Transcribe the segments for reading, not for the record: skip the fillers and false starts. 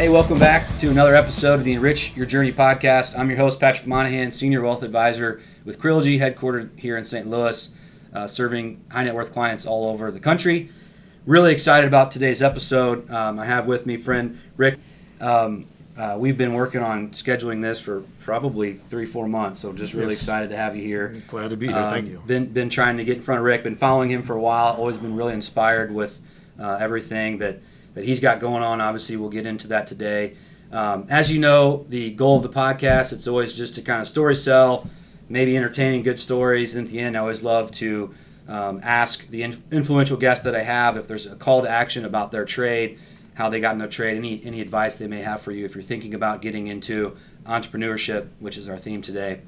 Hey, welcome back to another episode of the Enrich Your Journey podcast. I'm your host, Patrick Monahan, Senior Wealth Advisor with Creology, headquartered here in St. Louis, serving high net worth clients all over the country. Really excited about today's episode. I have with me friend Rick. We've been working on scheduling this for probably 3-4 months, so just really excited to have you here. Glad to be here. Thank you. Been trying to get in front of Rick, been following him for a while, always been really inspired with everything that he's got going on. Obviously, we'll get into that today. As you know, the goal of the podcast, it's always just to kind of story sell, maybe entertaining good stories. And at the end, I always love to ask the influential guests that I have if there's a call to action about their trade, how they got in their trade, any advice they may have for you if you're thinking about getting into entrepreneurship, which is our theme today.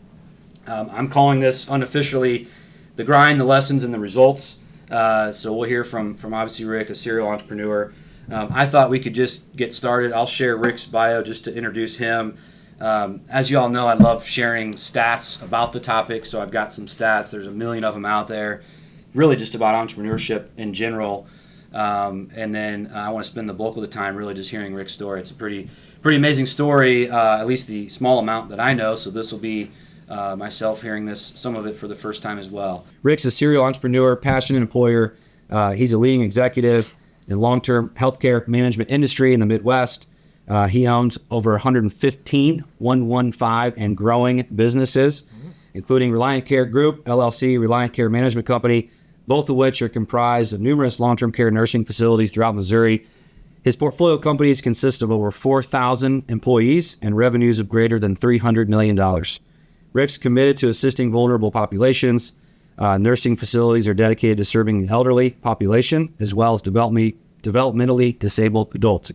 I'm calling this unofficially the grind, the lessons, and the results. So we'll hear from obviously Rick, a serial entrepreneur. I thought we could just get started. I'll share Rick's bio just to introduce him. As you all know, I love sharing stats about the topic, so I've got some stats. There's a million of them out there, really just about entrepreneurship in general. And then I want to spend the bulk of the time really just hearing Rick's story. It's a pretty amazing story, at least the small amount that I know, so this will be myself hearing some of it for the first time as well. Rick's a serial entrepreneur, passionate employer. He's a leading executive in long-term healthcare management industry in the Midwest. He owns over 115 and growing businesses, including Reliant Care Group, LLC, Reliant Care Management Company, both of which are comprised of numerous long-term care nursing facilities throughout Missouri. His portfolio companies consist of over 4,000 employees and revenues of greater than $300 million. Rick's committed to assisting vulnerable populations. Nursing facilities are dedicated to serving the elderly population as well as developmentally disabled adults.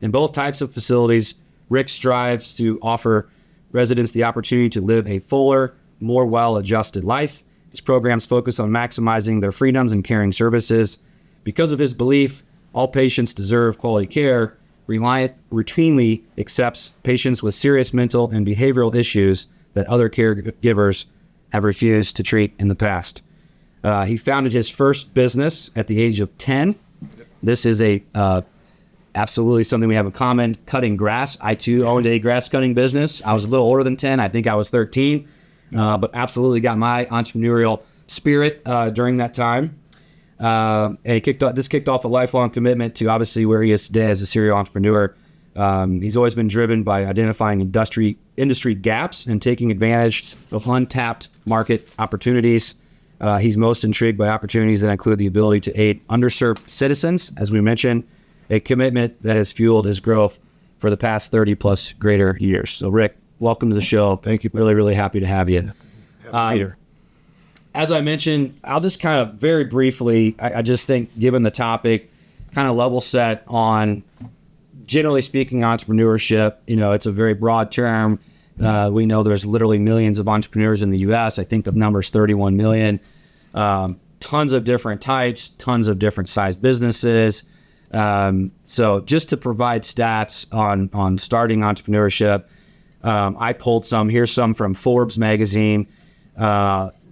In both types of facilities, Rick strives to offer residents the opportunity to live a fuller, more well-adjusted life. His programs focus on maximizing their freedoms and caring services. Because of his belief all patients deserve quality care, Reliant routinely accepts patients with serious mental and behavioral issues that other caregivers have refused to treat in the past. He founded his first business at the age of 10. This is absolutely something we have in common, cutting grass. I too owned a grass cutting business. I was a little older than 10. I think I was 13, but absolutely got my entrepreneurial spirit during that time. And this kicked off a lifelong commitment to obviously where he is today as a serial entrepreneur. He's always been driven by identifying industry gaps and taking advantage of untapped market opportunities. He's most intrigued by opportunities that include the ability to aid underserved citizens, as we mentioned, a commitment that has fueled his growth for the past 30 plus greater years. So Rick, welcome to the show. Thank you. Really, really happy to have you. Happy here. As I mentioned, I'll just kind of very briefly, I just think given the topic, kind of level set on, generally speaking, entrepreneurship. It's a very broad term. We know there's literally millions of entrepreneurs in the U.S. I think the number is 31 million. Tons of different types, tons of different size businesses. So just to provide stats on starting entrepreneurship, I pulled some. Here's some from Forbes magazine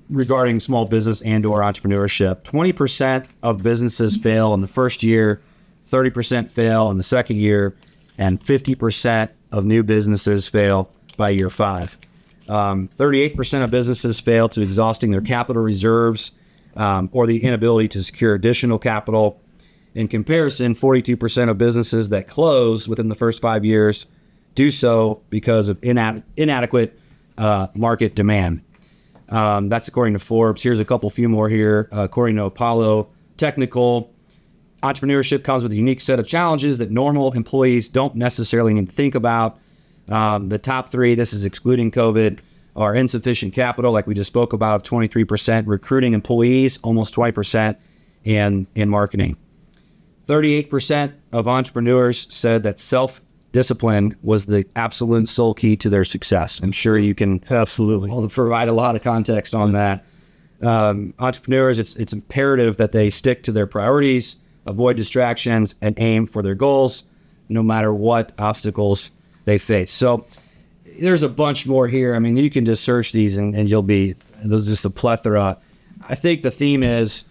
regarding small business and/or entrepreneurship. 20% of businesses fail in the first year, 30% fail in the second year, and 50% of new businesses fail by year 5. 38% of businesses fail to exhausting their capital reserves or the inability to secure additional capital. In comparison, 42% of businesses that close within the first 5 years do so because of inadequate market demand. That's according to Forbes. Here's a few more here. According to Apollo Technical, entrepreneurship comes with a unique set of challenges that normal employees don't necessarily need to think about. The top 3, this is excluding COVID, are insufficient capital, like we just spoke about, 23%, recruiting employees, almost 20%, and in marketing. 38% of entrepreneurs said that self-discipline was the absolute sole key to their success. I'm sure you can absolutely provide a lot of context on that. Entrepreneurs, it's imperative that they stick to their priorities, avoid distractions, and aim for their goals, no matter what obstacles they face. So there's a bunch more here. I mean, you can just search these and there's just a plethora. I think the theme is,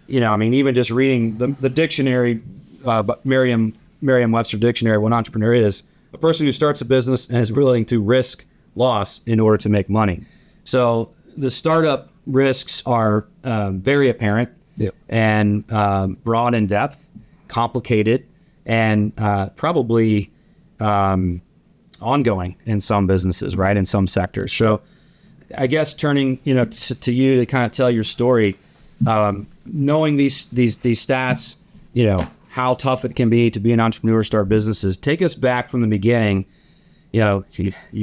even just reading the dictionary, Merriam-Webster dictionary, what an entrepreneur is a person who starts a business and is willing to risk loss in order to make money. So the startup risks are very apparent and broad in depth, complicated, and probably ongoing in some businesses, right? In some sectors. So I guess turning, to you to kind of tell your story, knowing these stats, how tough it can be to be an entrepreneur, start businesses. Take us back from the beginning. You're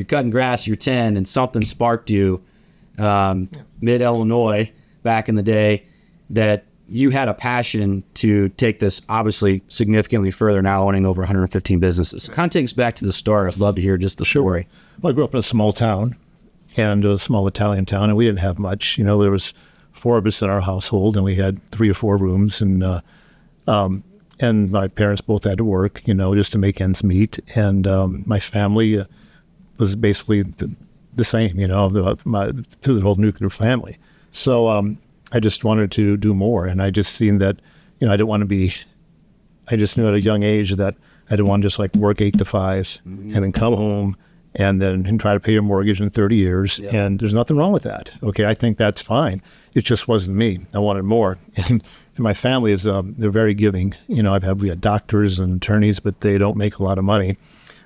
cutting grass, you're 10, and something sparked you mid-Illinois back in the day that you had a passion to take this obviously significantly further, now owning over 115 businesses. So kind of take us back to the start. I'd love to hear just the story. Well, I grew up in a small town, and it was a small Italian town, and we didn't have much. There was 4 of us in our household, and we had 3 or 4 rooms, and my parents both had to work, just to make ends meet. And my family was basically the same, through the whole nuclear family. So I just wanted to do more, and I just seen that, I didn't want to be. I just knew at a young age that I didn't want to just like work 8 to 5 and then come home and try to pay your mortgage in 30 years. Yeah. And there's nothing wrong with that. Okay, I think that's fine. It just wasn't me. I wanted more. And my family is they're very giving. We had doctors and attorneys, but they don't make a lot of money,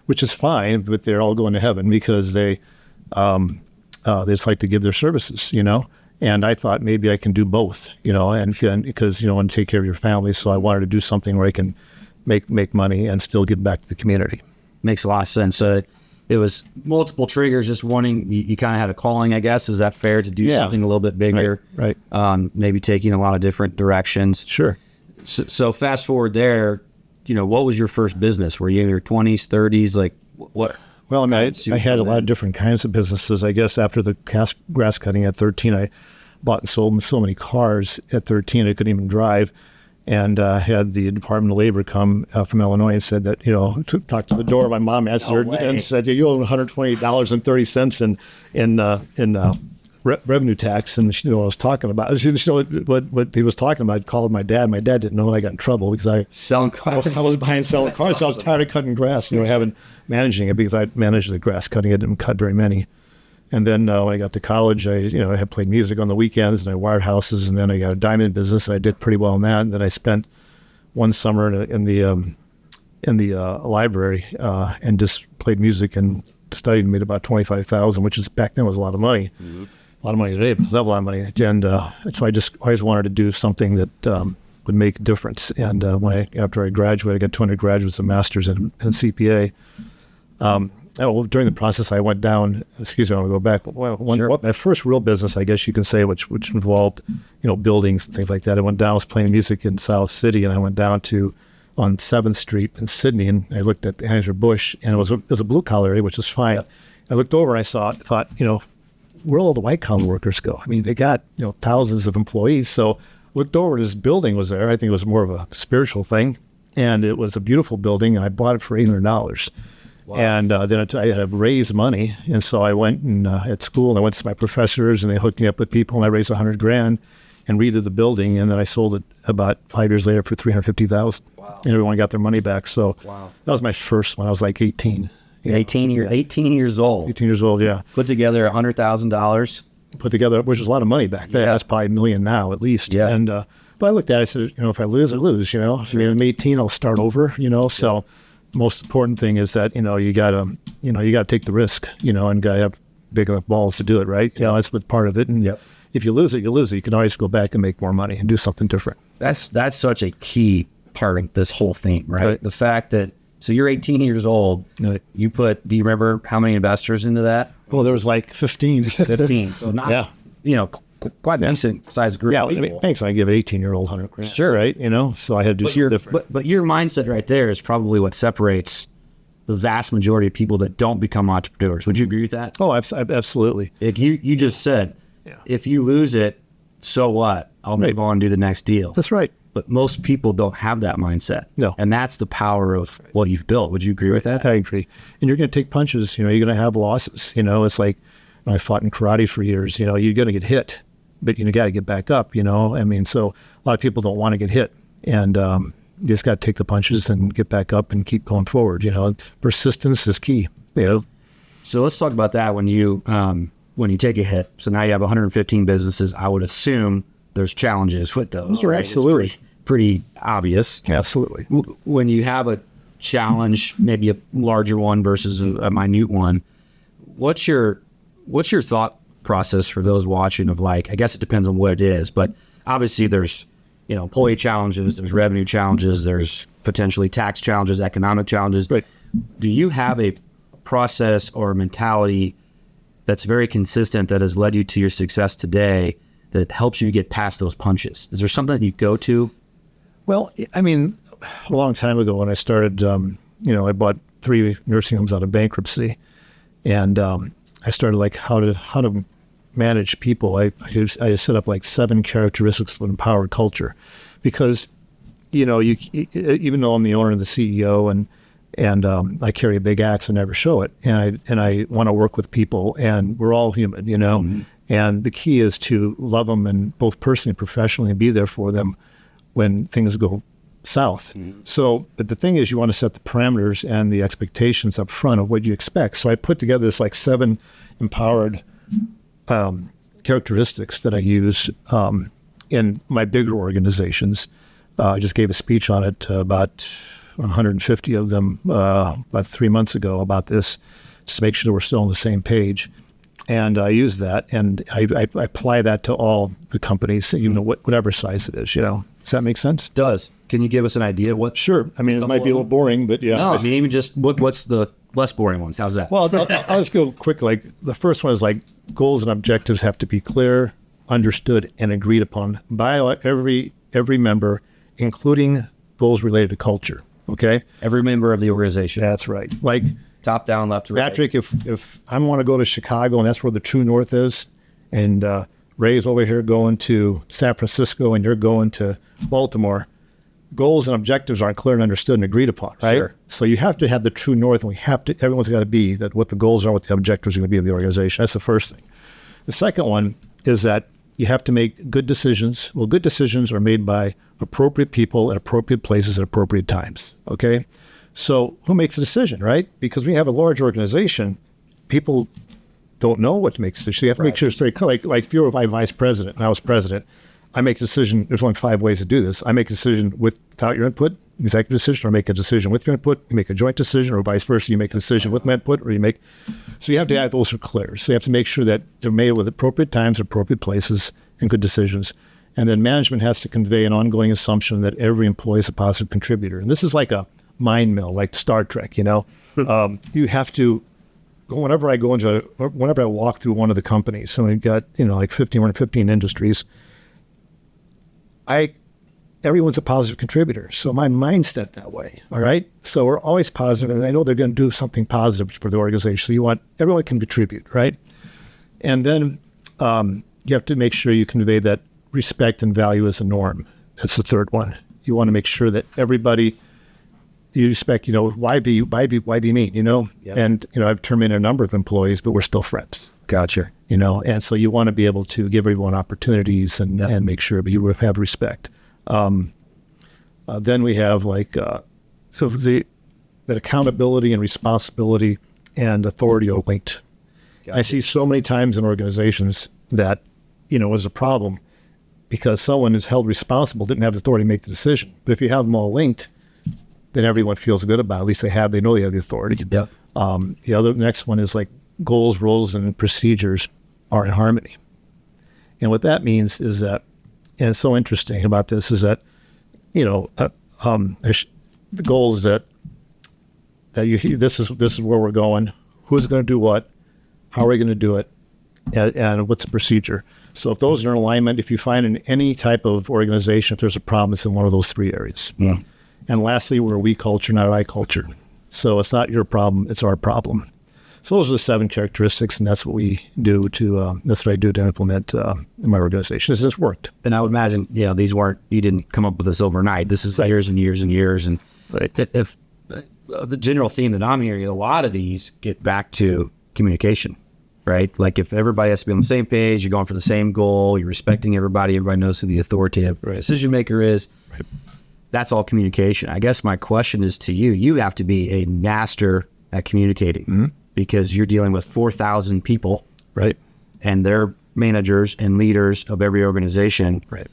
which is fine. But they're all going to heaven because they just like to give their services. And I thought maybe I can do both. And because want to take care of your family, so I wanted to do something where I can make money and still give back to the community. Makes a lot of sense. It was multiple triggers, just wanting, you kind of had a calling, I guess. Is that fair, to do something a little bit bigger? Right. Maybe taking a lot of different directions. Sure. So fast forward there, what was your first business? Were you in your 20s, 30s? Like what? Well, I had a lot of different kinds of businesses. I guess after the grass cutting at 13, I bought and sold so many cars at 13 I couldn't even drive. And had the Department of Labor come from Illinois and said that, talked to the door. My mom answered and said, you owe $120.30 in revenue tax. And she knew what I was talking about. She knew what he was talking about. I called my dad. My dad didn't know I got in trouble because I was buying selling cars. So I was tired of cutting grass, managing it, because I managed the grass cutting. I didn't cut very many. And then when I got to college, I had played music on the weekends, and I wired houses, and then I got a diamond business. And I did pretty well in that. And then I spent one summer in the library and just played music and studied, and made about $25,000, which is back then was a lot of money. Mm-hmm. A lot of money today, but it's not a lot of money. And so I just always wanted to do something that would make a difference. And after I graduated, I got 2 undergraduates, a master's in CPA. During the process, I went down. I want to go back. My first real business, I guess you can say, which involved, buildings and things like that. I went down. I was playing music in South City, and I went down on 7th Street in Sydney, and I looked at Anheuser-Busch, and it was a blue collar area, which is fine. Yep. I looked over and I thought, where all the white collar workers go? I mean, they got thousands of employees. So I looked over, and this building was there. I think it was more of a spiritual thing, and it was a beautiful building, and I bought it for $800. Wow. And then I had to raise money, and so I went and at school, and I went to my professors, and they hooked me up with people, and I raised $100,000 and redid the building, and then I sold it about 5 years later for $350,000. Wow! And everyone got their money back. So that was my first one. I was like 18. 18 years old. 18 years old, yeah. Put together $100,000. Put together, which was a lot of money back then. That's probably $1 million now at least. Yeah. And but I looked at it, I said, if I lose, I lose. Sure. I mean, I'm 18, I'll start over. So. Most important thing is that you gotta take the risk, and gotta have big enough balls to do it, right? That's what part of it. And if you lose it, you lose it. You can always go back and make more money and do something different. That's such a key part of this whole thing, right? The fact that you're 18 years old. Do you remember how many investors into that? Well, there was like 15. 15. So not quite a decent sized group. Yeah, of people. I mean, thanks. I give an 18-year-old $100,000. Sure, right? So I had to do something different. But your mindset right there is probably what separates the vast majority of people that don't become entrepreneurs. Would you agree with that? Oh, absolutely. You just said, if you lose it, so what? I'll move on and do the next deal. That's right. But most people don't have that mindset. No. And that's the power of what you've built. Would you agree with that? I agree. And you're going to take punches. You're going to have losses. It's like I fought in karate for years. You're going to get hit, but you got to get back up. So a lot of people don't want to get hit. And You just got to take the punches and get back up and keep going forward. Persistence is key. So let's talk about that when you take a hit. So now you have 115 businesses. I would assume there's challenges with those. Right? Absolutely. Pretty obvious. Absolutely. When you have a challenge, maybe a larger one versus a minute one, what's your thought process for those watching of I guess it depends on what it is, but obviously there's, employee challenges, there's revenue challenges, there's potentially tax challenges, economic challenges. Right. Do you have a process or mentality that's very consistent that has led you to your success today that helps you get past those punches? Is there something that you go to? Well, I mean, a long time ago when I started, I bought 3 nursing homes out of bankruptcy, and I started how to manage people. I set up 7 characteristics of an empowered culture, because you even though I'm the owner and the CEO and I carry a big axe and never show it, and I want to work with people, and we're all human, Mm-hmm. And the key is to love them, and both personally and professionally, and be there for them when things go south. Mm-hmm. So, but the thing is, you want to set the parameters and the expectations up front of what you expect. So I put together this 7 empowered characteristics that I use in my bigger organizations. I just gave a speech on it to about 150 of them about 3 months ago about this, just to make sure we're still on the same page. And I use that, and I apply that to all the companies, whatever size it is. Does that make sense? It does. Can you give us an idea? What? Sure. I mean, it might be a little boring, but yeah. No, I mean, even just what's the less boring ones? How's that? Well, I'll just go quick. The first one is goals and objectives have to be clear, understood, and agreed upon by every member, including those related to culture. Okay? Every member of the organization. That's right. Top down, left to right. Patrick, if I want to go to Chicago and that's where the true north is, and Ray's over here going to San Francisco and you're going to Baltimore, goals and objectives aren't clear and understood and agreed upon, right? Sure. So you have to have the true north, and everyone's got to be that what the goals are, what the objectives are going to be of the organization. That's the first thing. The second one is that you have to make good decisions. Well, good decisions are made by appropriate people at appropriate places at appropriate times, okay? So who makes the decision, right? Because when you have a large organization, people don't know what to make decisions. So you have to make sure it's very clear. If you're my vice president and I was president, I make a decision. There's only 5 ways to do this. I make a decision without your input, executive decision, or make a decision with your input. You make a joint decision, or vice versa. You make a decision with my input, or so you have to have those are clear. So you have to make sure that they're made with appropriate times, appropriate places, and good decisions. And then management has to convey an ongoing assumption that every employee is a positive contributor. And this is like a mind mill, like Star Trek, You have to, whenever I walk through one of the companies, so we've got, 15 industries, everyone's a positive contributor. So my mindset that way, all right? So we're always positive, and I know they're going to do something positive for the organization. So everyone can contribute, right? And then you have to make sure you convey that respect and value as a norm. That's the third one. You want to make sure that everybody you respect, why be mean, Yep. And, I've terminated a number of employees, but we're still friends. Gotcha. And so you want to be able to give everyone opportunities and make sure, but you have respect. Then we have that accountability and responsibility and authority are linked. Gotcha. I see so many times in organizations that, is a problem because someone is held responsible, didn't have the authority to make the decision. But if you have them all linked, then everyone feels good about it. At least they know they have the authority. Yep. The next one is goals, roles, and procedures are in harmony. And what that means is that, and it's so interesting about this is that, the goal is that this is where we're going. Who's going to do what? How are we going to do it? And what's the procedure? So if those are in alignment, if you find in any type of organization, if there's a problem, it's in one of those 3 areas. Yeah. And lastly, we're a we culture, not I culture. So it's not your problem, it's our problem. So those are the 7 characteristics, and that's what we do that's what I do to implement in my organization. It's worked. And I would imagine, you didn't come up with this overnight. This is years and years and years. And if the general theme that I'm hearing, a lot of these get back to communication, right? If everybody has to be on the same page, you're going for the same goal, you're respecting everybody knows who the authoritative decision maker is. Right. that's all communication. I guess my question is to you. You have to be a master at communicating because you're dealing with 4,000 people, Right. and they're managers and leaders of every organization. Right.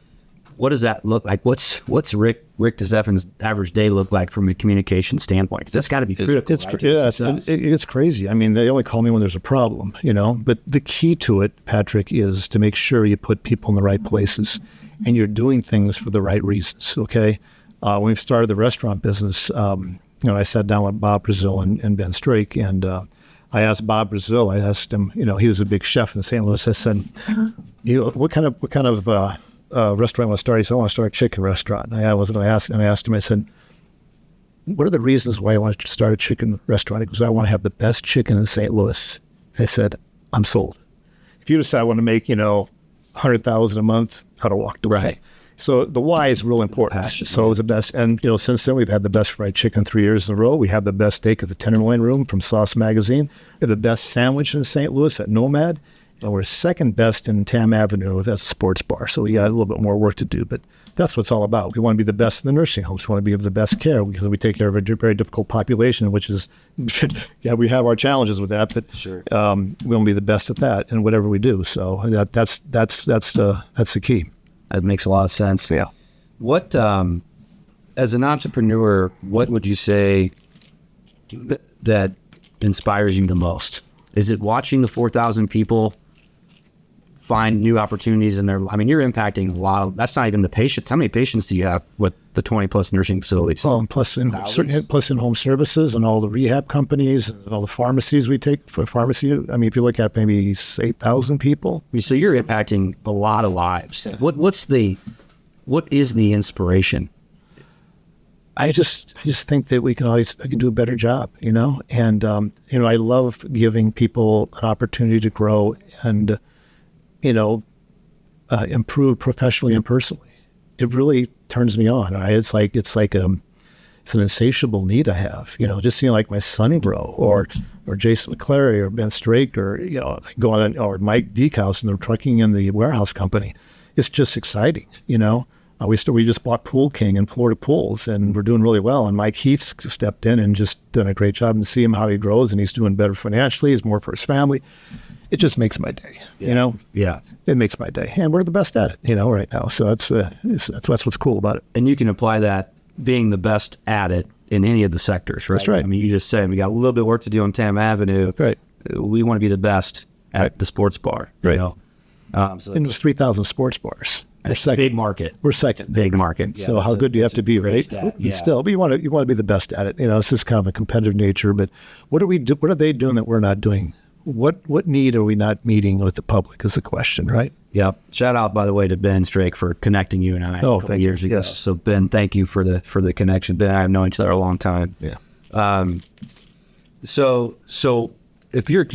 What does that look like? What's Rick DeStefane's average day look like from a communication standpoint? Because that's got to be critical. It's crazy. I mean, they only call me when there's a problem, But the key to it, Patrick, is to make sure you put people in the right places, and you're doing things for the right reasons. Okay. When we started the restaurant business, I sat down with Bob Brazil and Ben Strake, and I asked Bob Brazil. I asked him. He was a big chef in St. Louis. I said, what kind of restaurant I want to start? He said, I want to start a chicken restaurant. And I asked him, I said, what are the reasons why I want to start a chicken restaurant? He goes, I want to have the best chicken in St. Louis. I said, I'm sold. If you decide I want to make, $100,000 a month, I'd have walked away. Right. So the why is real important. Passion, so it was the best. And, since then we've had the best fried chicken 3 years in a row. We have the best steak at the Tenderloin Room from Sauce Magazine. We have the best sandwich in St. Louis at Nomad. And we're second best in Tam Avenue as a sports bar. So we got a little bit more work to do, but that's what it's all about. We want to be the best in the nursing homes. We want to be of the best care because we take care of a very difficult population, which is, we have our challenges with that, but Sure. we want to be the best at that in whatever we do. So that's the key. That makes a lot of sense. Yeah. What, as an entrepreneur, what would you say that inspires you the most? Is it watching the 4,000 people find new opportunities in their, you're impacting a lot of, that's not even the patients. How many patients do you have with the 20 plus nursing facilities? Plus in-home services and all the rehab companies and all the pharmacies we take for pharmacy. If you look at maybe 8,000 people. So you're impacting a lot of lives. What is the inspiration? I just think that I can do a better job, and, I love giving people an opportunity to grow and, improve professionally and personally. It really turns me on. Right? It's an insatiable need I have, just seeing like my son grow or Jason McClary or Ben Strake or, go on, or Mike Deekhouse and the trucking and the warehouse company. It's just exciting, We just bought Pool King and Florida Pools, and we're doing really well. And Mike Heath's stepped in and just done a great job, and see him how he grows, and he's doing better financially. He's more for his family. It just makes my day, Yeah. It makes my day, and we're the best at it, right now. So that's what's cool about it. And you can apply that being the best at it in any of the sectors, right? That's right. You just said we got a little bit of work to do on Tam Avenue. Right. We want to be the best at the sports bar. Right. So And there's 3,000 sports bars. We're second. Big market. We're second. Big market. Yeah, so how good do you have to be, right? Yeah. Still, but you want to be the best at it. It's just kind of a competitive nature. But what are they doing that we're not doing? What need are we not meeting with the public is the question, right? Yeah. Shout out, by the way, to Ben Strake for connecting you and I a couple years ago. Yes. So Ben, thank you for the connection. Ben and I have known each other a long time. Yeah. So if you're,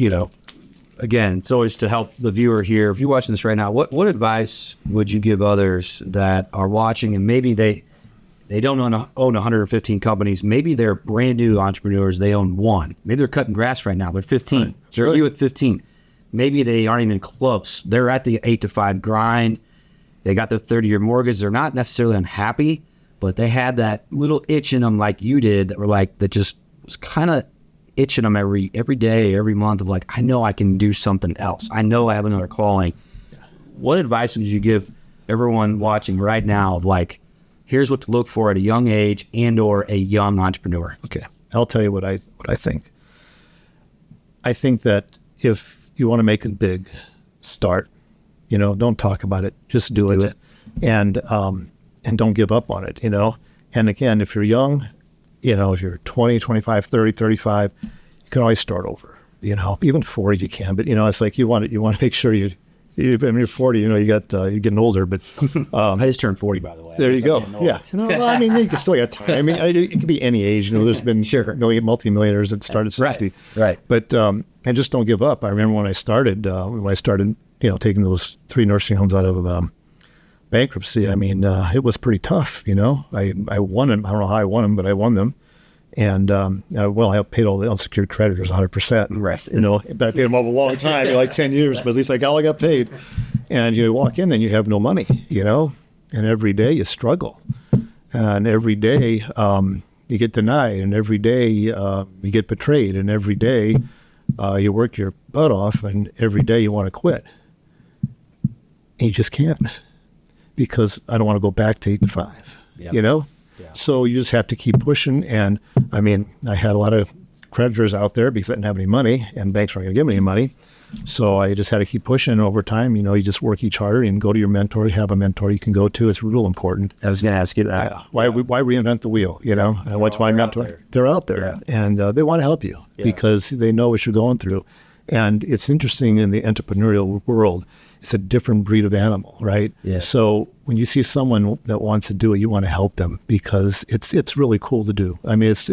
again, it's always to help the viewer here. If you're watching this right now, what advice would you give others that are watching and maybe they don't own 115 companies. Maybe they're brand new entrepreneurs. They own one. Maybe they're cutting grass right now. They're 15. Right. They're you at 15. Maybe they aren't even close. They're at the 8 to 5 grind. They got their 30-year mortgage. They're not necessarily unhappy, but they had that little itch in them like you did, that just was kind of itching them every day, every month of like, I know I can do something else. I know I have another calling. What advice would you give everyone watching right now of like, here's what to look for at a young age and or a young entrepreneur? Okay. I'll tell you what I think. I think that if you want to make it big, start. Don't talk about it. Just do it. And don't give up on it, And again, if you're young, if you're 20, 25, 30, 35, you can always start over. Even 40 you can, but it's like you want to make sure you're 40, you're getting older, but I just turned 40, by the way. There you go. Yeah. You can still get time. It could be any age. There's been multimillionaires that started at 60. Right. But and just don't give up. I remember when I started, taking those 3 nursing homes out of bankruptcy. It was pretty tough. I won them. I don't know how I won them, but I won them. And, I paid all the unsecured creditors 100%. Right. But I paid them over a long time, like 10 years, but at least I got paid. And you walk in and you have no money, and every day you struggle. And every day you get denied, and every day you get betrayed, and every day you work your butt off, and every day you want to quit. And you just can't, because I don't want to go back to 8 to 5, Yep. you know? Yeah. So you just have to keep pushing. And I mean, I had a lot of creditors out there because I didn't have any money, and banks weren't going to give me any money. So I just had to keep pushing. And over time, you just work each harder and go to your mentor. You have a mentor you can go to. It's real important. I was going to ask you that. Why reinvent the wheel? And what's my mentor? They're out there, and they want to help you because they know what you're going through. And it's interesting in the entrepreneurial world. It's a different breed of animal, right? Yeah. So when you see someone that wants to do it, you want to help them because it's really cool to do. I mean, it's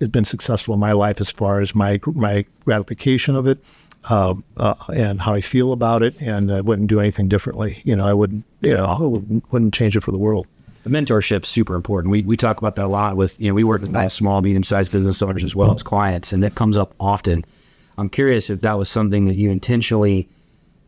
been successful in my life as far as my gratification of it, and how I feel about it, and I wouldn't do anything differently. I wouldn't change it for the world. The mentorship's super important. We talk about that a lot with, we work with small, medium-sized business owners as well as clients, and it comes up often. I'm curious if that was something that you intentionally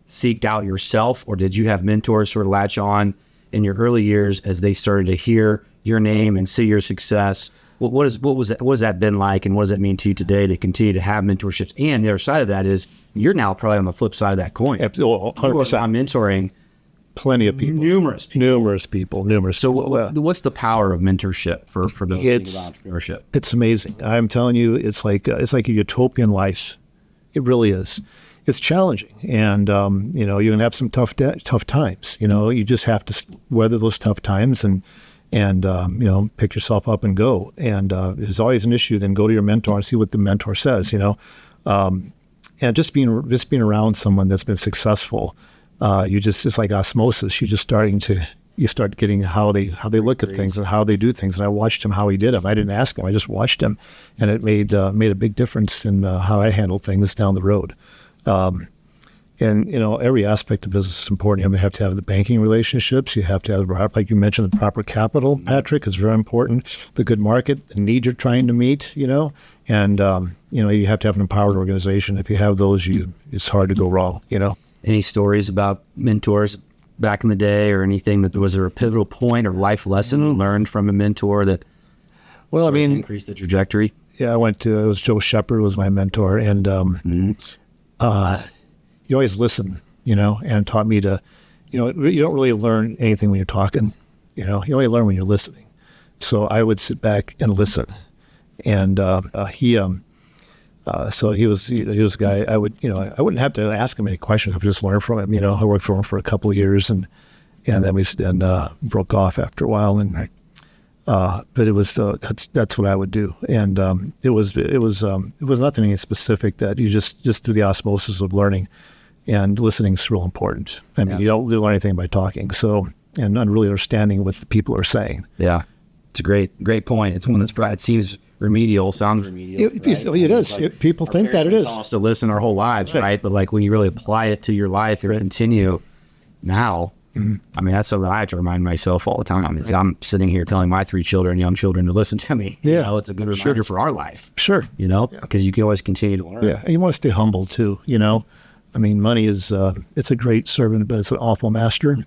seeked out yourself, or did you have mentors sort of latch on in your early years as they started to hear your name and see your success? What has that been like, and what does that mean to you today to continue to have mentorships? And the other side of that is you're now probably on the flip side of that coin. 100%. I'm mentoring Plenty of people. Numerous people. So what's the power of mentorship for those thinking about entrepreneurship? It's amazing. I'm telling you, it's like a utopian life. It really is. It's challenging, and you're gonna have some tough times. You just have to weather those tough times and pick yourself up and go. And if there's always an issue, then go to your mentor and see what the mentor says. And just being around someone that's been successful, it's like osmosis. You start getting how they look at things and how they do things. And I watched him how he did them. I didn't ask him. I just watched him, and it made a big difference in how I handle things down the road. And every aspect of business is important. You have to have the banking relationships. You have to have, like you mentioned, the proper capital. Patrick, is very important. The good market, the need you're trying to meet. And you have to have an empowered organization. If you have those, it's hard to go wrong. Any stories about mentors back in the day, or anything that was there a pivotal point or life lesson learned from a mentor that increased the trajectory? Yeah, it was Joe Shepard was my mentor, and you always listen, and taught me to, you don't really learn anything when you're talking, you only learn when you're listening. So I would sit back and listen, and so he was a guy I wouldn't have to ask him any questions. I would just learn from him. I worked for him for a couple of years, and then we broke off after a while, and but it was that's what I would do, and it was nothing specific. That you just through the osmosis of learning, and listening is real important. I mean, you don't learn anything by talking. So, and really understanding what the people are saying. Yeah, it's a great point. It's one it seems remedial, sounds remedial. It is. People think that it is. Taught us to listen our whole lives, right? But like when you really apply it to your life and continue now. Mm-hmm. I mean, that's something I have to remind myself all the time. I'm sitting here telling my 3 young children to listen to me. Yeah. It's a good reminder for our life. Sure. Because you can always continue to learn. Yeah, and you want to stay humble too, I mean, money is, it's a great servant, but it's an awful master.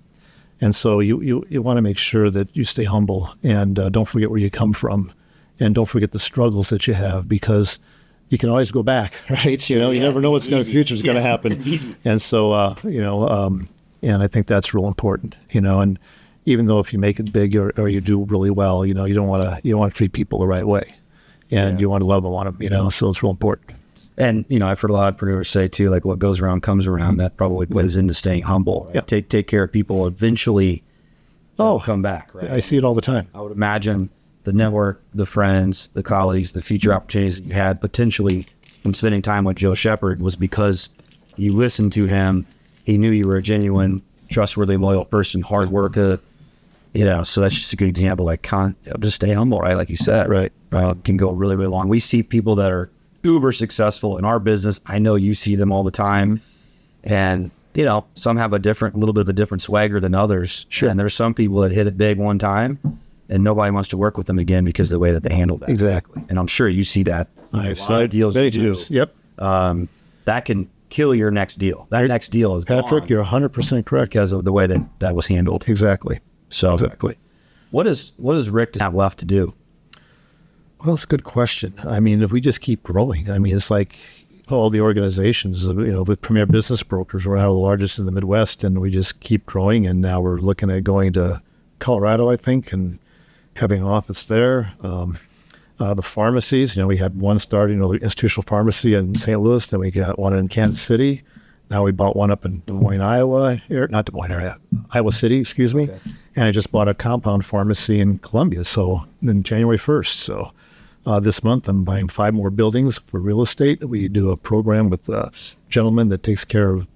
And so you want to make sure that you stay humble, and don't forget where you come from, and don't forget the struggles that you have, because you can always go back, right? You never know what's going to future is going to happen. And so, and I think that's real important, and even though if you make it big or you do really well, you don't want to treat people the right way, and you want to love them on them, so it's real important. And, I've heard a lot of entrepreneurs say too, like what goes around comes around. That probably plays into staying humble. Right? Yeah. Take care of people, eventually come back. Right? I see it all the time. I would imagine the network, the friends, the colleagues, the future opportunities that you had potentially from spending time with Joe Shepard was because you listened to him. He knew you were a genuine, trustworthy, loyal person, hard worker. So that's just a good example. Like, just stay humble, right? Like you said, right? Can go really, really long. We see people that are uber successful in our business. I know you see them all the time, and some have a little bit of a different swagger than others. Sure. And there's some people that hit it big one time, and nobody wants to work with them again because of the way that they handle that. Exactly. And I'm sure you see that. I saw deals you do. Yep. That can kill your next deal. That next deal is Patrick, you're 100% correct because of the way that was handled. Exactly. So exactly. What does Rick have left to do? Well, it's a good question. I mean, if we just keep growing, I mean, it's like all the organizations, with Premier Business Brokers, we're now the largest in the Midwest, and we just keep growing. And now we're looking at going to Colorado, I think, and having an office there. The pharmacies, we had one starting, the institutional pharmacy in St. Louis, then we got one in Kansas City. Now we bought one up in Des Moines, Iowa, Iowa City, excuse me. Okay. And I just bought a compound pharmacy in Columbia, so in January 1st. So this month I'm buying 5 more buildings for real estate. We do a program with a gentleman that takes care of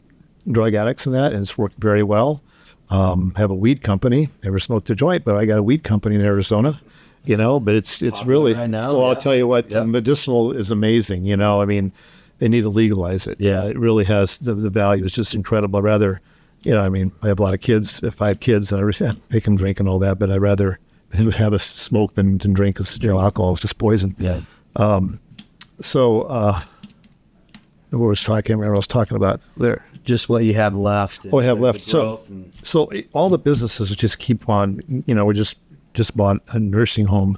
drug addicts and that, and it's worked very well. Have a weed company. Never smoked a joint, but I got a weed company in Arizona, but it's really, right now, I'll tell you what, medicinal is amazing, I mean, they need to legalize it. Yeah. It really has, the value is just incredible. I'd rather, I have a lot of kids, 5 kids, and they can drink and all that, but I'd rather have a smoke than drink, because alcohol is just poison. Yeah. What was I can't remember what I was talking about there. Just what you have left. What I have left. So all the businesses just keep on, we just bought a nursing home.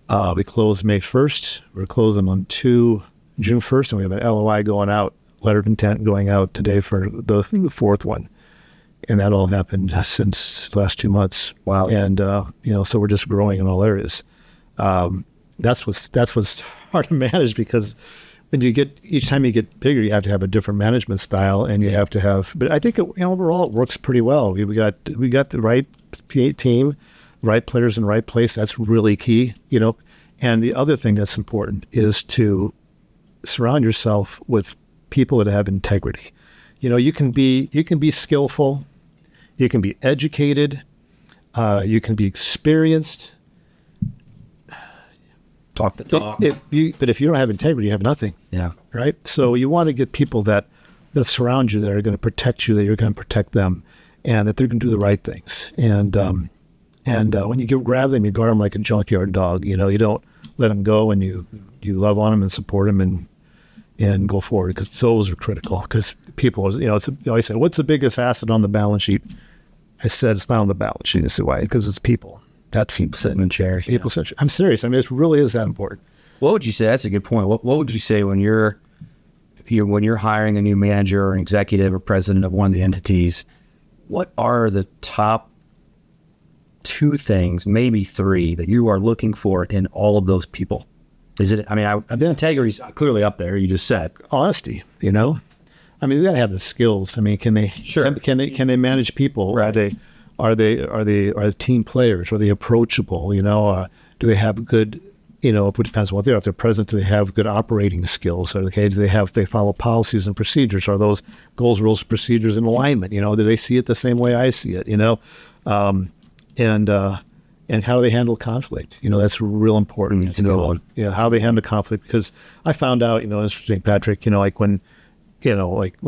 We closed May 1st. We're closing on June 1st, and we have an LOI going out, letter of intent going out today for the 4th one. And that all happened since the last 2 months. Wow. And, so we're just growing in all areas. That's what's hard to manage, because when each time you get bigger, you have to have a different management style, and you have to have, but I think overall it works pretty well. We got the right team, right players in the right place. That's really key, and the other thing that's important is to surround yourself with people that have integrity. You can be skillful, you can be educated, you can be experienced. Talk the talk. But if you don't have integrity, you have nothing. Yeah. Right? So you want to get people that surround you, that are going to protect you, that you're going to protect them, and that they're going to do the right things. And when you grab them, you guard them like a junkyard dog. You don't let them go, and you love on them and support them and go forward, because those are critical. Because people, I always say, what's the biggest asset on the balance sheet? I said it's not on the balance sheet. It's why? Because it's people. That's people sitting in chairs. People sitting. I'm serious. I mean, it really is that important. What would you say? That's a good point. What would you say when you're hiring a new manager or an executive or president of one of the entities? What are the top 2 things, maybe 3, that you are looking for in all of those people? Is it? I mean, integrity's clearly up there. You just said honesty. I mean, they gotta have the skills. I mean, can they? Sure. Can they manage people? Right. Are they team players? Are they approachable? Do they have good? It depends on what they are. If they're president, do they have good operating skills? Do they follow policies and procedures? Are those goals, rules, procedures in alignment? Do they see it the same way I see it? And how do they handle conflict? That's real important to know. How they handle conflict, because I found out, interesting, Patrick, like when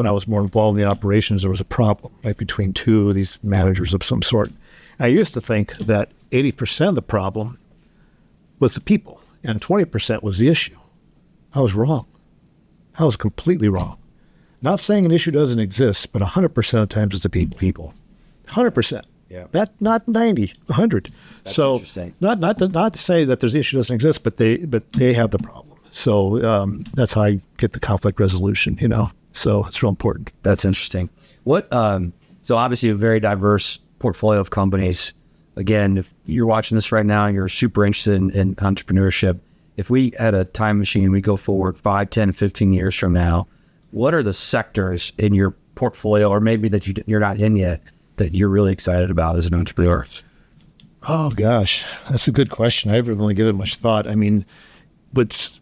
I was more involved in the operations, there was a problem between 2 of these managers of some sort. I used to think that 80% of the problem was the people and 20% was the issue. I was wrong. I was completely wrong. Not saying an issue doesn't exist, but 100% of the times it's the people. 100%. Yeah. Not 90, 100. That's so interesting. Not to say that there's issue doesn't exist, but they have the problem. So that's how I get the conflict resolution. So it's real important. That's interesting. What? So obviously a very diverse portfolio of companies. Again, if you're watching this right now and you're super interested in entrepreneurship, if we had a time machine, we go forward 5, 10, 15 years from now, what are the sectors in your portfolio, or maybe that you're not in yet, that you're really excited about as an entrepreneur? Oh gosh, that's a good question. I haven't really given it much thought. I mean, what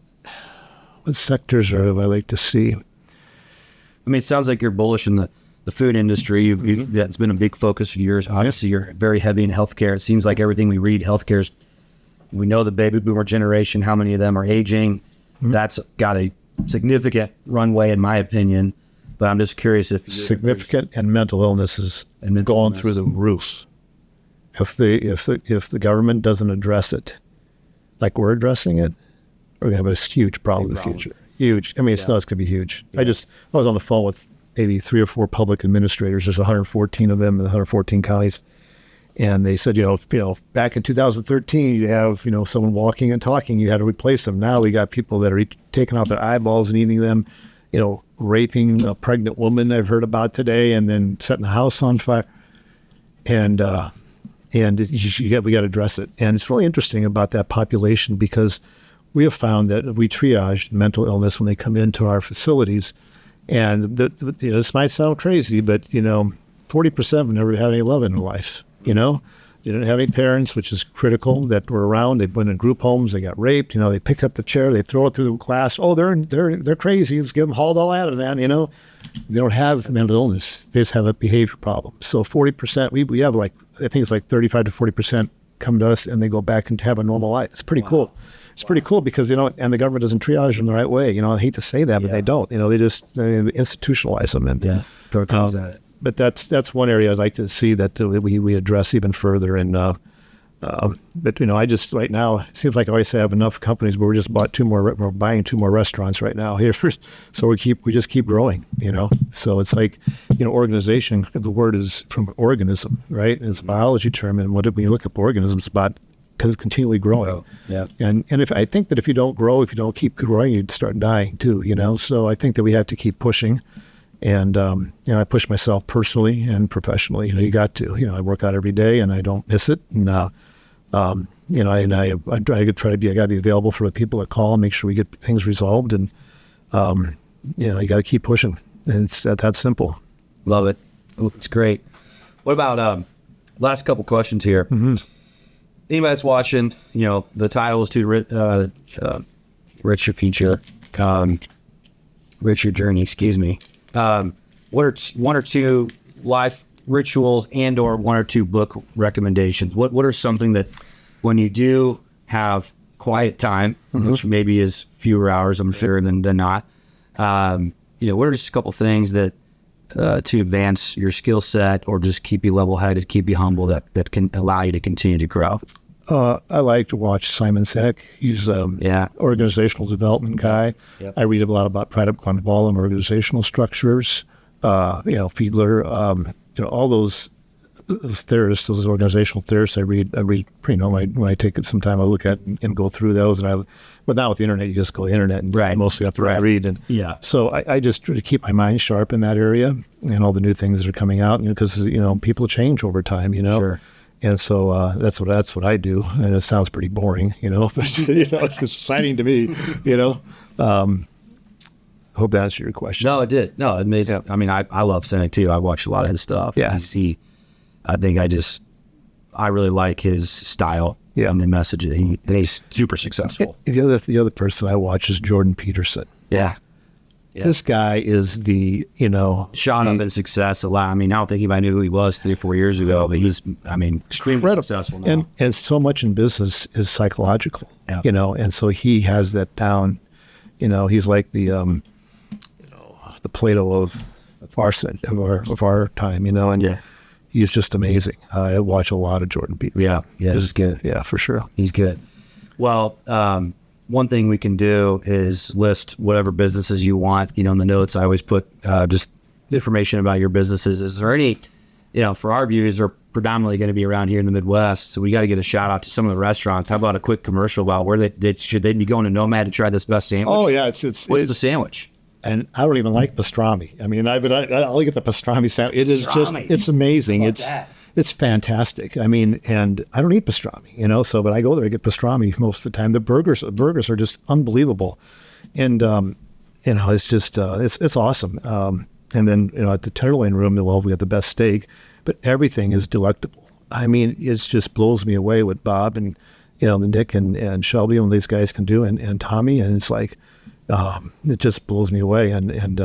sectors are I like to see? I mean, it sounds like you're bullish in the food industry. That's been a big focus for years. Obviously, you're very heavy in healthcare. It seems like everything we read, healthcare's, we know the baby boomer generation, how many of them are aging. Mm-hmm. That's got a significant runway, in my opinion. But I'm just curious if significant and mental illness is going through the roof. If the government doesn't address it, like we're addressing it, we're gonna have a huge problem in the future. Huge. I mean, it's going to be huge. Yeah. I was on the phone with maybe 3 or 4 public administrators. There's 114 of them in the 114 counties, And they said, back in 2013, you have, someone walking and talking, you had to replace them. Now we got people that are taking out their eyeballs and eating them, raping a pregnant woman I've heard about today, and then setting the house on fire. And we got to address it. And it's really interesting about that population, because we have found that we triage mental illness when they come into our facilities. And this might sound crazy, but 40% of them never had any love in their lives. They didn't have any parents, which is critical, that were around. They went in group homes. They got raped. They pick up the chair, they throw it through the glass. Oh, they're crazy. Let's give them hauled all out of that. They don't have mental illness. They just have a behavior problem. So 40%, we have I think it's 35 to 40% come to us and they go back and have a normal life. It's pretty cool. It's pretty cool because, and the government doesn't triage them the right way. I hate to say that, but they don't. They just institutionalize them. And, but that's one area I'd like to see that we address even further. And but I just right now it seems like I always have enough companies, but we're buying 2 more restaurants right now here. So we just keep growing. So it's like organization. The word is from organism, right? It's a biology term, and when you look up organisms, it's about continually growing. Oh, yeah. And I think that if you don't grow, if you don't keep growing, you'd start dying too. So I think that we have to keep pushing. And, I push myself personally and professionally. You got to, I work out every day and I don't miss it. And, I got to be available for the people that call and make sure we get things resolved. And, you got to keep pushing. And it's that simple. Love it. It's great. What about, last couple questions here. Mm-hmm. Anybody that's watching, the title is Rich Your Future, Rich Your Journey, excuse me. What are 1 or 2 life rituals and or 1 or 2 book recommendations? What are something that when you do have quiet time, which maybe is fewer hours, I'm sure, than not, what are just a couple things that to advance your skill set or just keep you level-headed, keep you humble, that can allow you to continue to grow? I like to watch Simon Sinek. He's organizational development guy. Yep. I read a lot about Pradip and organizational structures. Fiedler, all those theorists, those organizational theorists. I read. When I take some time, I look at and go through those. But now with the internet, you just go to the internet and mostly have to read. And so I just try to keep my mind sharp in that area and all the new things that are coming out. Because people change over time. Sure. And so that's what I do, and it sounds pretty boring, but it's exciting to me, Hope that answered your question. No, it did. No, it made. Yeah. I mean, I love Sinek too. I watch a lot of his stuff. Yeah. I really like his style. Yeah. And the message. And he's super successful. The other person I watch is Jordan Peterson. Yeah. This guy is shot up in success a lot. I mean, I don't think anybody knew who he was 3 or 4 years ago, but he's, extremely successful now. And so much in business is psychological, and so he has that down. He's like the Plato of our time, and he's just amazing. I watch a lot of Jordan Peterson. Yeah, he's good. Yeah, for sure. He's good. Well, one thing we can do is list whatever businesses you want. In the notes, I always put just information about your businesses. Is there any, for our viewers are predominantly going to be around here in the Midwest, so we got to get a shout out to some of the restaurants. How about a quick commercial about where should they be going to Nomad to try this best sandwich? Oh yeah, what's the sandwich? And I don't even like pastrami. I mean, I'll get the pastrami sandwich. It is it's amazing. It's fantastic. I mean, and I don't eat pastrami, but I go there, I get pastrami most of the time. The burgers are just unbelievable. And, it's just, it's awesome. And then, at the Tenderloin Room, we have the best steak, but everything is delectable. I mean, it just blows me away what Bob and, the Nick and Shelby and these guys can do and Tommy. And it's like, it just blows me away. And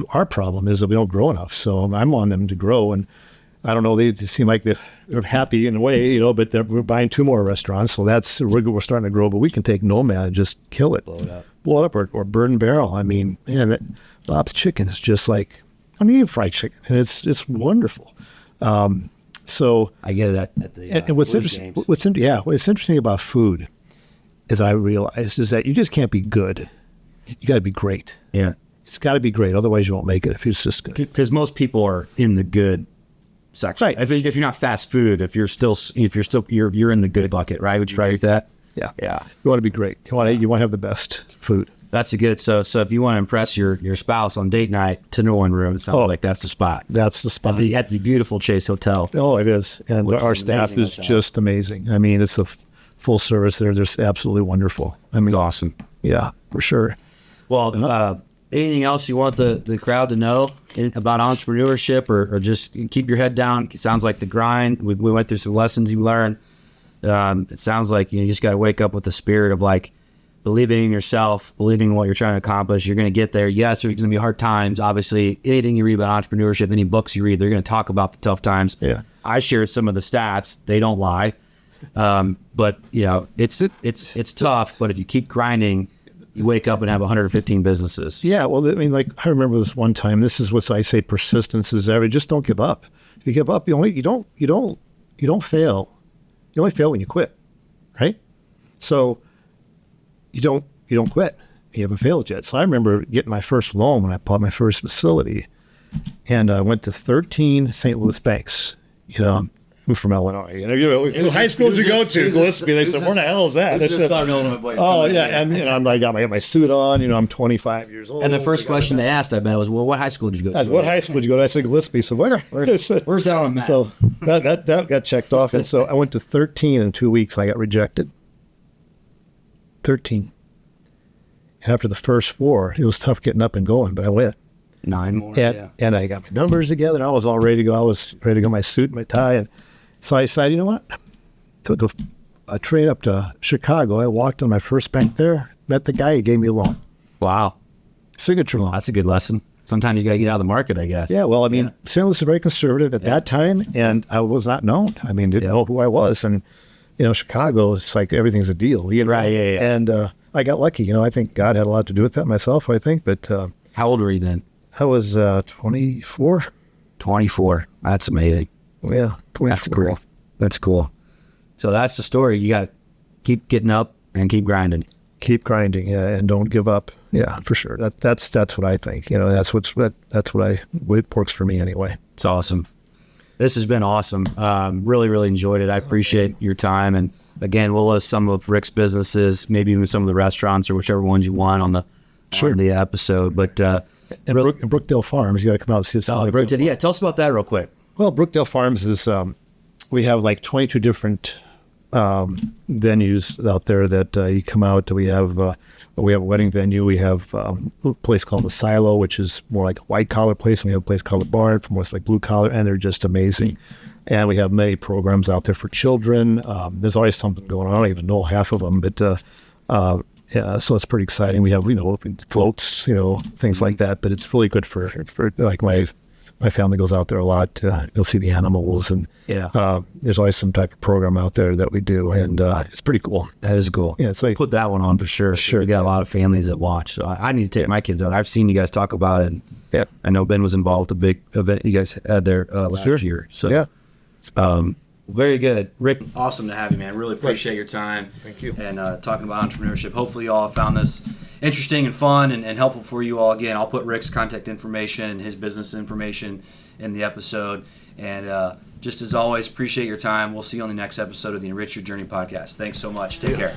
our problem is that we don't grow enough. So I'm on them to grow. And I don't know, they seem like they're happy in a way, but we're buying 2 more restaurants. So we're starting to grow, but we can take Nomad and just kill it. Blow it up or burn and barrel. I mean, man, Bob's Chicken is just like, fried chicken. And it's wonderful. So I get it at the and what's interesting about food, as I realized, is that you just can't be good. You got to be great. Yeah. It's got to be great. Otherwise, you won't make it if it's just good. Because most people are in the good section. Right. If you're not fast food, if you're in the good bucket, right? Would you agree with that? Yeah. Yeah. You want to be great. You want to have the best food. That's a good. So if you want to impress your spouse on date night, Tenderloin Room, it sounds like that's the spot. That's the spot. At the beautiful Chase Hotel. Oh, it is. And Which our is staff amazing is hotel. just amazing. I mean, it's a full service there. They're just absolutely wonderful. I mean, It's awesome. yeah, for sure. Well, anything else you want the crowd to know about entrepreneurship, or just keep your head down? It sounds like the grind. We went through some lessons you learned. It sounds like you just got to wake up with the spirit of like believing in yourself, believing in what you're trying to accomplish. You're going to get there. Yes, there's going to be hard times. Obviously, anything you read about entrepreneurship, any books you read, they're going to talk about the tough times. Yeah. I shared some of the stats. They don't lie. But it's tough. But if you keep grinding, you wake up and have 115 businesses. Yeah, well, I mean, like I remember this one time. This is what I say: persistence is everything. Just don't give up. If you give up, you don't fail. You only fail when you quit, right? So you don't quit. You haven't failed yet. So I remember getting my first loan when I bought my first facility, and I went to 13 St. Louis banks. I'm from Illinois. What high school did you go to? Gillespie. They said, "Where the hell is that?" I said, "Oh yeah." And I'm like, I got my suit on. I'm 25 years old. And the first question they asked, I bet, was, "Well, what high school did you go to?" What high school did you go to? I said, Gillespie. So where's that on the map? So that got checked off. And so I went to 13 in 2 weeks. I got rejected. 13. And after the first 4, it was tough getting up and going, but I went. 9 more. And I got my numbers together. And I was all ready to go. I was ready to go, my suit and my tie. And so I decided, you know what? Took a train up to Chicago. I walked on my first bank there, met the guy. He gave me a loan. Wow. Signature loan. That's a good lesson. Sometimes you got to get out of the market, I guess. Yeah, well, I mean, St. Louis was very conservative at that time, and I was not known. I mean, didn't know who I was. And, Chicago, it's like everything's a deal. Right, yeah. And I got lucky. I think God had a lot to do with that myself, I think. But How old were you then? I was 24. 24. That's amazing. Yeah, 24. That's cool. That's cool. So that's the story. You got to keep getting up and keep grinding. Keep grinding, yeah, and don't give up. Yeah, for sure. That's what I think. That's what works for me anyway. It's awesome. This has been awesome. Really, really enjoyed it. I appreciate your time. And again, we'll list some of Rick's businesses, maybe even some of the restaurants or whichever ones you want on the episode. But and Brookdale Farms, you got to come out and see us. Brookdale. Yeah, tell us about that real quick. Well, Brookdale Farms is we have like 22 different venues out there that you come out. We have a wedding venue. We have a place called the Silo, which is more like a white collar place. And we have a place called the Barn for more like blue collar, and they're just amazing. And we have many programs out there for children. There's always something going on. I don't even know half of them, but yeah, so it's pretty exciting. We have floats, things like that. But it's really good for like my family goes out there a lot to go see the animals, and there's always some type of program out there that we do, and it's pretty cool. That is cool. Yeah, it's like put that one on for sure. Sure, we got a lot of families that watch, so I need to take my kids out. I've seen you guys talk about it. And yeah, I know Ben was involved with the big event you guys had there last year. So yeah, very good, Rick. Awesome to have you, man. Really appreciate your time. Thank you. And talking about entrepreneurship. Hopefully you all have found this interesting and fun and helpful for you all. Again, I'll put Rick's contact information and his business information in the episode. And just as always, appreciate your time. We'll see you on the next episode of the Enrich Your Journey podcast. Thanks so much. Take care.